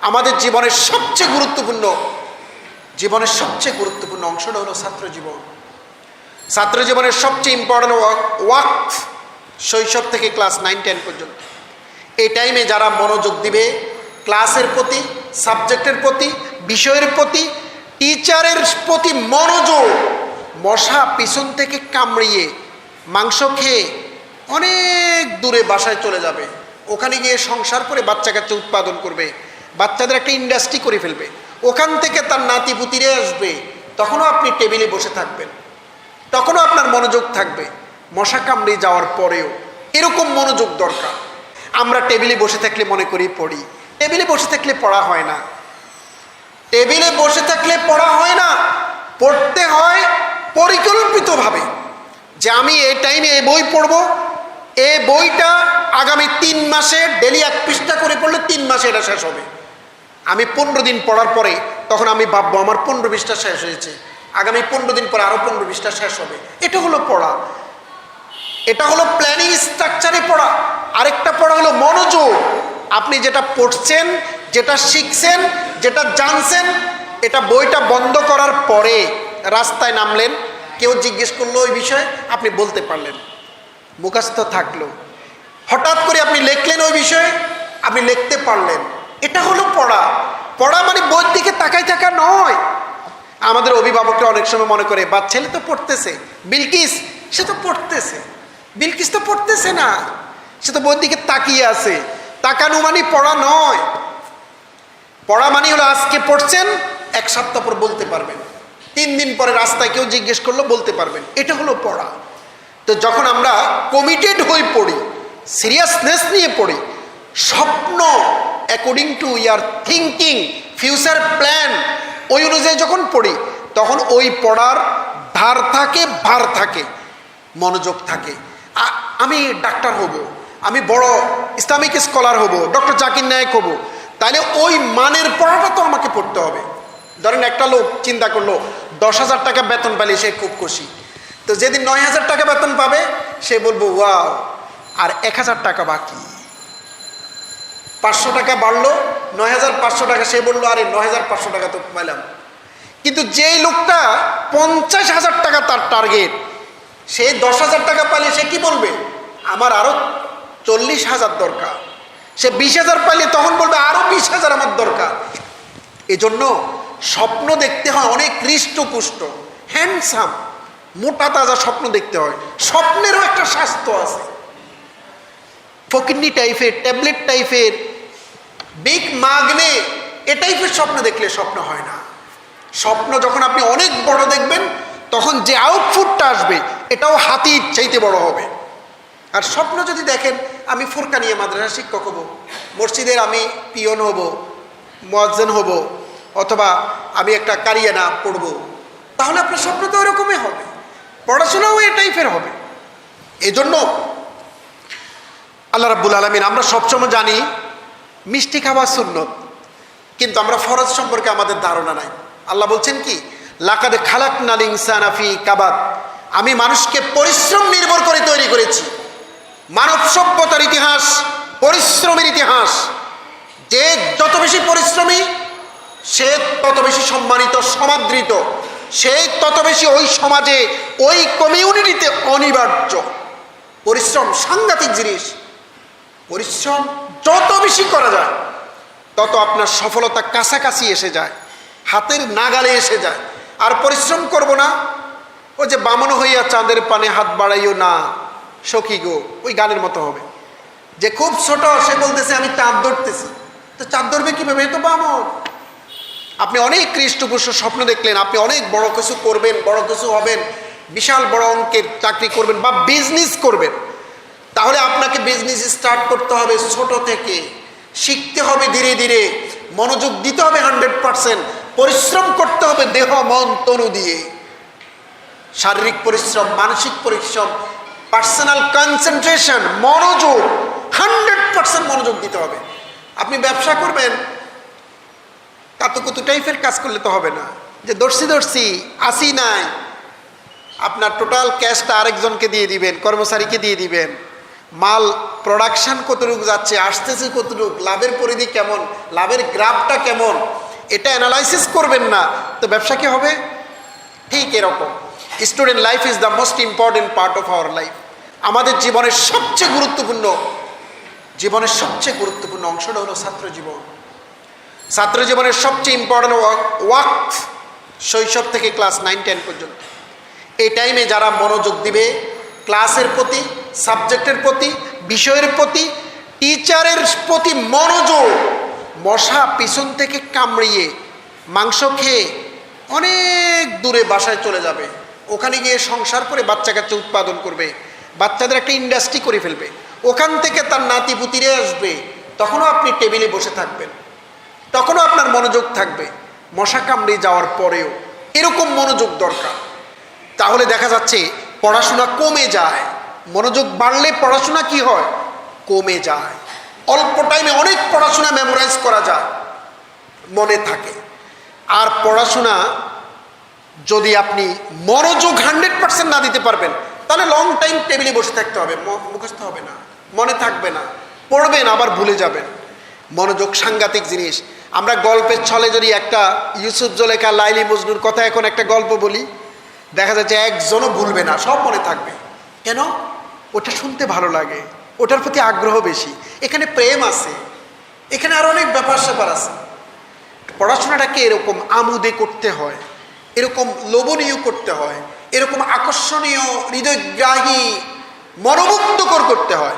আমাদের জীবনের সবচেয়ে গুরুত্বপূর্ণ অংশটা হলো ছাত্র জীবন। ছাত্র জীবনের সবচেয়ে ইম্পর্টেন্ট ওয়াক্ত শৈশব থেকে ক্লাস 9-10 পর্যন্ত। এই টাইমে যারা মনোযোগ দিবে ক্লাসের প্রতি, সাবজেক্টের প্রতি, বিষয়ের প্রতি, টিচারের প্রতি মনোযোগ, মশা পিছন থেকে কামড়িয়ে মাংস খেয়ে অনেক দূরে বাসায় চলে যাবে, ওখানে গিয়ে সংসার করে বাচ্চা কাচ্চা উৎপাদন করবে, বাচ্চাদের একটা ইন্ডাস্ট্রি করে ফেলবে, ওখান থেকে তার নাতি পুতিরে আসবে, তখনও আপনি টেবিলে বসে থাকবেন, তখনও আপনার মনোযোগ থাকবে। মশা কামড়িয়ে যাওয়ার পরেও এরকম মনোযোগ দরকার। আমরা টেবিলে বসে থাকলে মনে করি পড়ি, টেবিলে বসে থাকলে পড়া হয় না। টেবিলে বসে থাকলে পড়া হয় না, পড়তে হয় পরিকল্পিতভাবে, যে আমি এই টাইমে এই বই পড়ব, এই বইটা আগামী 3 মাসে ডেলি 1 পৃষ্ঠা করে পড়লে 3 মাসে এটা শেষ হবে। আমি 15 দিন পড়ার পরে তখন আমি ভাববো আমার 15 পৃষ্ঠা শেষ হয়েছে, আগামী 15 দিন পরে আরো 15 পৃষ্ঠা শেষ হবে। এটা হলো পড়া, এটা হলো প্ল্যানিং স্ট্রাকচারে পড়া। আরেকটা পড়া হলো মনোযোগ। আপনি যেটা পড়ছেন, যেটা শিখছেন, যেটা জানছেন, এটা বইটা বন্ধ করার পরে রাস্তায় নামলেন, কেউ জিজ্ঞেস করলো ওই বিষয়ে, আপনি বলতে পারলেন, মুখস্থ থাকলো। হঠাৎ করে আপনি লিখলেন ওই বিষয়ে, আপনি লিখতে পারলেন। এটা হলো পড়া। পড়া মানে বইয়ের দিকে তাকাই থাকা নয়। আমাদের অভিভাবকরা অনেক সময় মনে করে বা ছেলে তো পড়তেছে, বিলকিস সে তো পড়তেছে, বিলকিস তো পড়তেছে না, সে তো বইয়ের দিকে তাকিয়ে আছে। তাকানো মানে পড়া নয়। পড়া মানে হলো আজকে পড়ছেন, 1 সপ্তাহ পর বলতে পারবেন, 3 দিন পরে রাস্তায় কেউ জিজ্ঞেস করলো বলতে পারবেন। এটা হলো পড়া। তো যখন আমরা কমিটেড হয়ে পড়ি, সিরিয়াসনেস নিয়ে পড়ি, স্বপ্ন according to year thinking, future plan, ওই অনুযায়ী যখন পড়ি, তখন ওই পড়ার ধার থাকে, ভার থাকে, মনোযোগ থাকে। আমি ডাক্তার হব, আমি বড় ইসলামিক স্কলার হব, ডক্টর জাকির নায়েক হব, তাহলে ওই মানের পড়াটা তো আমাকে পড়তে হবে। ধরেন একটা লোক চিন্তা করলো 10,000 টাকা বেতন পেলে সে খুব খুশি, তো যেদিন 9,000 টাকা বেতন পাবে সে বলবো ওয়াও, আর 1,000 টাকা বাকি, 500 টাকা বাড়লো, 9,500 টাকা, সে বললো আরে 9,500 টাকা তো পাইলাম। কিন্তু যেই লোকটা 50,000 টাকা তার টার্গেট, সে 10,000 টাকা পাইলে সে কি বলবে, আমার আরো 40,000 দরকার। সে 20,000 পাইলে তখন বলবে আরো 20,000 আমার দরকার। এজন্য স্বপ্ন দেখতে হয় অনেক হৃষ্টপুষ্ট, হ্যান্ডসাম, মোটা তাজা স্বপ্ন দেখতে হয়। স্বপ্নেরও একটা স্বাস্থ্য আছে। ফকিন্নি টাইপের, ট্যাবলেট টাইপের, বিগ মাগনে, এ টাইপের স্বপ্ন দেখলে স্বপ্ন হয় না। স্বপ্ন যখন আপনি অনেক বড় দেখবেন, তখন যে আউটপুটটা আসবে এটাও হাতির চাইতে বড় হবে। আর স্বপ্ন যদি দেখেন আমি ফুরকানিয়া মাদ্রাসা শিক্ষক হব, মসজিদের আমি পিয়ন হব, মুয়াজ্জিন হব, অথবা আমি একটা কারিয়ানা পড়ব, তাহলে আপনার স্বপ্ন তো ওরকমই হবে, পড়াশোনাও এ টাইপের হবে। এজন্য আল্লাহ রাব্বুল আলামিন, আমরা সবসময় জানি মিষ্টি খাওয়া সুন্নত, কিন্তু আমরা ফরজ সম্পর্কে আমাদের ধারণা নাই। আল্লাহ বলছেন কি, লাকাদ খালাকনাল ইনসানা ফি কাবাদ, আমি মানুষকে পরিশ্রম নির্ভর করে তৈরি করেছি। মানব সভ্যতার ইতিহাস পরিশ্রমের ইতিহাস। যে যত বেশি পরিশ্রমী সে তত বেশি সম্মানিত, সমাদৃত, সে তত বেশি ওই সমাজে, ওই কমিউনিটিতে অনিবার্য। পরিশ্রম সাংঘাতিক জিনিস। পরিশ্রম যত বেশি করা যায় তত আপনার সফলতা কাছাকাছি এসে যায়, হাতের নাগালে এসে যায়। আর পরিশ্রম করব না, ওই যে বামন হইয়া চাঁদের পানে হাত বাড়াইও না সখী গো, ওই গানের মতো হবে। যে খুব ছোট সে বলতেছে আমি চাঁদ ধরতেছি, তো চাঁদ ধরবে কিভাবে, এ তো বামন। আপনি অনেক হৃষ্টপুষ্ট স্বপ্ন দেখলেন, আপনি অনেক বড় কিছু করবেন, বড় কিছু হবেন, বিশাল বড় অঙ্কের চাকরি করবেন বা বিজনেস করবেন, তাহলে আপনাকে বিজনেস স্টার্ট করতে হবে ছোট থেকে, শিখতে হবে ধীরে ধীরে, মনোযোগ দিতে হবে 100%, পরিশ্রম করতে হবে দেহ মন তনু দিয়ে, শারীরিক পরিশ্রম, মানসিক পরিশ্রম, পার্সোনাল কনসেন্ট্রেশন, মনোযোগ, 100% মনোযোগ দিতে হবে। আপনি ব্যবসা করবেন, কাতুকুতু টাইপের কাজ করলে তো হবে না, যে দর্শি আসি নাই, আপনার টোটাল ক্যাশটা আরেকজনকে দিয়ে দিবেন, কর্মচারীকে দিয়ে দিবেন, মাল প্রোডাকশন কতটুকু যাচ্ছে, আসতেছে কতটুকু, লাভের পরিধি কেমন, লাভের গ্রাফটা কেমন, এটা অ্যানালাইসিস করবেন না তো ব্যবসা কি হবে? ঠিক এরকম student life is the most important part of our life. আমাদের জীবনের সবচেয়ে গুরুত্বপূর্ণ অংশটা হলো ছাত্র জীবন। ছাত্র জীবনের সবচেয়ে ইম্পর্টেন্ট ওয়াক্ত শৈশব থেকে ক্লাস 9-10 পর্যন্ত। এই টাইমে যারা মনোযোগ দিবে ক্লাসের প্রতি, সাবজেক্টের প্রতি, বিষয়ের প্রতি, টিচারের প্রতি মনোযোগ, মশা পিছন থেকে কামড়িয়ে মাংস খেয়ে অনেক দূরে বাসায় চলে যাবে, ওখানে গিয়ে সংসার করে বাচ্চা কাচ্চা উৎপাদন করবে, বাচ্চাদের একটা ইন্ডাস্ট্রি করে ফেলবে, ওখান থেকে তার নাতি পুতিরে আসবে, তখনও আপনি টেবিলে বসে থাকবেন, তখনও আপনার মনোযোগ থাকবে মশা কামড়ে যাওয়ার পরেও। এরকম মনোযোগ দরকার। তাহলে দেখা যাচ্ছে পড়াশোনা কমে যায়। মনোযোগ বাড়লে পড়াশোনা কি হয়? কমে যায়। অল্প টাইমে অনেক পড়াশোনা মেমোরাইজ করা যায়, মনে থাকে। আর পড়াশোনা যদি আপনি মনোযোগ 100% না দিতে পারবেন তাহলে লং টাইম টেবিলে বসে থাকতে হবে, মুখস্থ হবে না, মনে থাকবে না, পড়বেন আবার ভুলে যাবেন। মনোযোগ সাংঘাতিক জিনিস। আমরা গল্পের ছলে যদি একটা ইউসুফ জুলেখা লাইলি মজনুর কথা এখন একটা গল্প বলি, দেখা যাচ্ছে একজনও ভুলবে না, সব মনে থাকবে। কেন? ওটা শুনতে ভালো লাগে, ওটার প্রতি আগ্রহ বেশি, এখানে প্রেম আছে, এখানে আরো অনেক ব্যাপার স্যাপার আছে। পড়াশোনাটাকে এরকম আমোদে করতে হয়, এরকম লোভনীয় করতে হয়, এরকম আকর্ষণীয়, হৃদয়গ্রাহী, মনোমুগ্ধকর করতে হয়,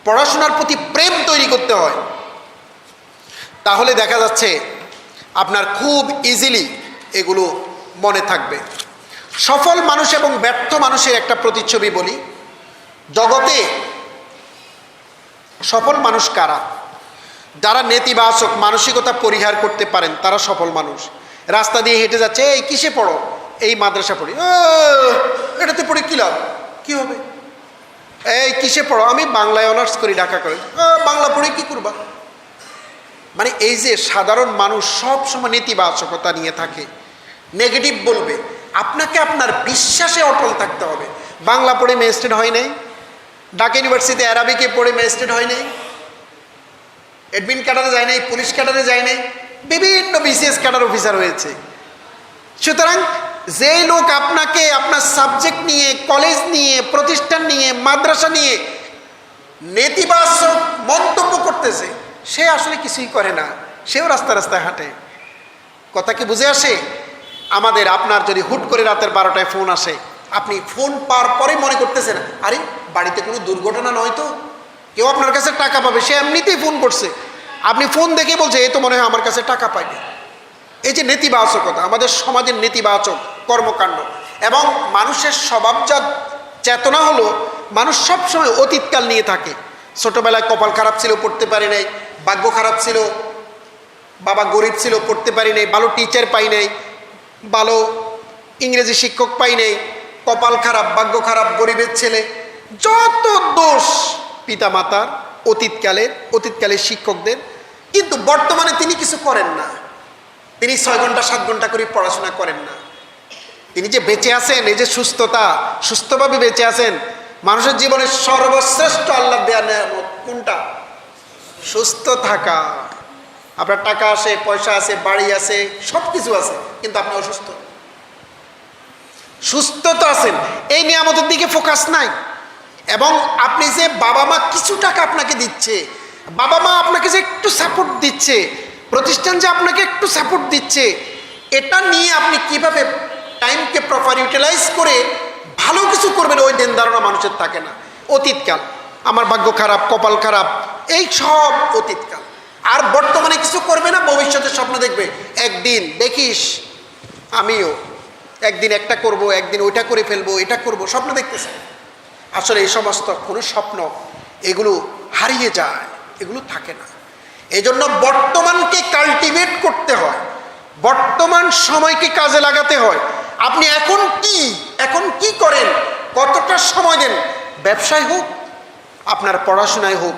পড়াশোনার প্রতি প্রেম তৈরি করতে হয়। তাহলে দেখা যাচ্ছে আপনার খুব ইজিলি এগুলো মনে থাকবে। সফল মানুষ এবং ব্যর্থ মানুষের একটা প্রতিচ্ছবি বলি। জগতে সফল মানুষ কারা? যারা নেতিবাচক মানসিকতা পরিহার করতে পারেন তারা সফল মানুষ। রাস্তা দিয়ে হেঁটে যাচ্ছে, এই কিসে পড়ো? এই মাদ্রাসা পড়ি। এটাতে পড়ে কী লাভ, কী হবে? এই কিসে পড়ো? আমি বাংলায় অনার্স করি, ঢাকা কলেজ। বাংলা পড়ে কি করবা? মানে এই যে সাধারণ মানুষ সব সময় নেতিবাচকতা নিয়ে থাকে, নেগেটিভ বলবে। আপনাকে আপনার বিশ্বাসে অটল থাকতে হবে। বাংলা পড়ে ম্যাজিস্ট্রেট হয় নাই, ঢাকা ইউনিভার্সিটিতে অ্যারাবিকে পড়ে ম্যাজিস্ট্রেট হয় নাই, অ্যাডমিন ক্যাডারে যায় নাই, পুলিশ ক্যাডারে যায় নাই, বিভিন্ন বিসিএস ক্যাডার অফিসার হয়েছে। সুতরাং যে লোক আপনাকে আপনার সাবজেক্ট নিয়ে, কলেজ নিয়ে, প্রতিষ্ঠান নিয়ে, মাদ্রাসা নিয়ে নেতিবাচক মন্তব্য করতেছে, সে আসলে কিছুই করে না, সেও রাস্তা রাস্তায় হাঁটে। কথা কি বুঝে আসে? আমাদের আপনার যদি হুট করে রাতের 12টায় ফোন আসে, আপনি ফোন পাওয়ার পরে মনে করতেছেন, আরে বাড়িতে কোনো দুর্ঘটনা নয় তো, কেউ আপনার কাছে টাকা পাবে, সে এমনিতেই ফোন করছে, আপনি ফোন দেখে বলছে এই তো মনে হয় আমার কাছে টাকা পাইবে। এই যে নেতিবাচকতা, আমাদের সমাজের নেতিবাচক কর্মকাণ্ড। এবং মানুষের স্বভাবজাত চেতনা হলো মানুষ সবসময় অতীতকাল নিয়ে থাকে। ছোটবেলায় কপাল খারাপ ছিল, পড়তে পারি নাই, ভাগ্য খারাপ ছিল, বাবা গরিব ছিল, পড়তে পারি নাই, ভালো টিচার পাই নাই, ভালো ইংরেজি শিক্ষক পাই নাই, কপাল খারাপ, ভাগ্য খারাপ, গরিবের ছেলে, যত দোষ পিতা মাতার, অতীতকালের শিক্ষকদের। কিন্তু বর্তমানে তিনি কিছু করেন না, তিনি 6 ঘন্টা 7 ঘন্টা করে পড়াশোনা করেন না। তিনি যে বেঁচে আছেন, এই যে সুস্থতা, সুস্থভাবে বেঁচে আছেন। মানুষের জীবনের সর্বশ্রেষ্ঠ আল্লাহ দেয়া নেয়ামত কোনটা? সুস্থ থাকা। আপনার টাকা আছে, পয়সা আছে, বাড়ি আছে, সব কিছু আছে, কিন্তু আপনি অসুস্থ। সুস্থ তো আছেন, এই নিয়ামতের দিকে ফোকাস নাই। এবং আপনি যে বাবা মা কিছু টাকা আপনাকে দিচ্ছে, বাবা মা আপনাকে যে একটু সাপোর্ট দিচ্ছে, প্রতিষ্ঠান যে আপনাকে একটু সাপোর্ট দিচ্ছে, এটা নিয়ে আপনি কিভাবে টাইমকে প্রপার ইউটিলাইজ করে ভালো কিছু করবেন, ওই দিন ধারণা মানুষের থাকে না। অতীতকাল, আমার ভাগ্য খারাপ, কপাল খারাপ, এই সব অতীতকাল। আর বর্তমানে কিছু করবে না, ভবিষ্যতের স্বপ্ন দেখবে, একদিন দেখিস আমিও একদিন একটা করব, একদিন ওইটা করে ফেলবো, এটা করব, স্বপ্ন দেখতেছে। আসলে এই সমস্ত কোনো স্বপ্ন এগুলো হারিয়ে যায়, এগুলো থাকে না। এই জন্য বর্তমানকে কাল্টিভেট করতে হয়, বর্তমান সময়কে কাজে লাগাতে হয়। আপনি এখন কি করেন, কতটা সময় দেন, ব্যবসায় হোক, আপনার পড়াশোনায় হোক,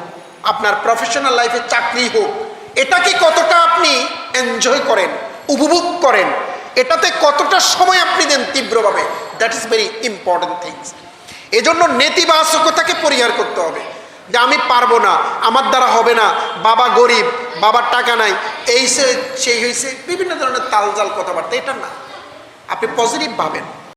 আপনার প্রফেশনাল লাইফে চাকরি হোক, এটাকে কতটা আপনি এনজয় করেন, উপভোগ করেন, এটাতে কতটা সময় আপনি দেন তীব্রভাবে, that is very important things. এজন্য নেতিবাচকতাকে পরিহার করতে হবে, যে আমি পারবো না, আমার দ্বারা হবে না, বাবা গরিব, বাবার টাকা নাই, এই সেই হয়েছে, বিভিন্ন ধরনের তালজাল কথাবার্তা, এটা না। আপনি পজিটিভ ভাবেন।